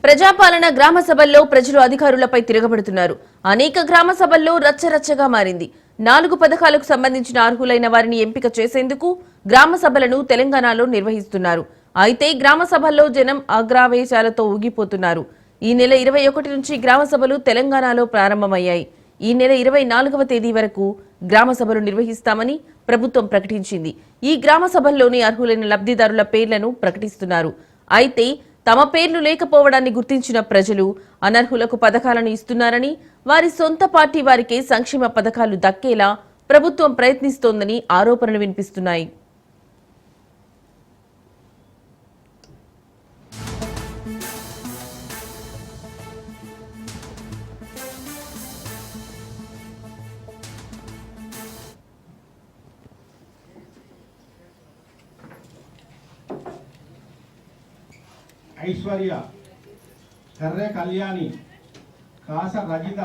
ప్రజాపాలన గ్రామ సభల్లో ప్రజలు అధికారులపై తిరగబడుతున్నారు. అనేక గ్రామ సభల్లో రచ్చరచ్చగా మారింది. 4 పథకాలకు సంబంధించిన అర్హులైన వారిని ఎంపిక చేసేందుకు గ్రామ సభలను తెలంగాణలో నిర్వహిస్తున్నారు. అయితే గ్రామ సభల్లో జనం ఆగ్రావేశాలతో ఊగిపోతున్నారు. ఈ నెల 21 నుంచి గ్రామ సభలు తెలంగాణలో ప్రారంభమయ్యాయి. ఈ నెల 24వ తేదీ వరకు గ్రామ సభలు నిర్వహిస్తామని ప్రభుత్వం ప్రకటించింది. ఈ గ్రామ సభల్లోని అర్హులైన లబ్ధిదారుల పేర్లను ప్రకటిస్తున్నారు. అయితే తమ పేర్లు లేకపోవడాన్ని గుర్తించిన ప్రజలు అనర్హులకు పథకాలను ఇస్తున్నారని, వారి సొంత పార్టీ వారికే సంక్షేమ పథకాలు దక్కేలా ప్రభుత్వం ప్రయత్నిస్తోందని ఆరోపణలు వినిపిస్తున్నాయి. ఐశ్వర్య, కర్రె కళ్యాణి, కాస రజిత,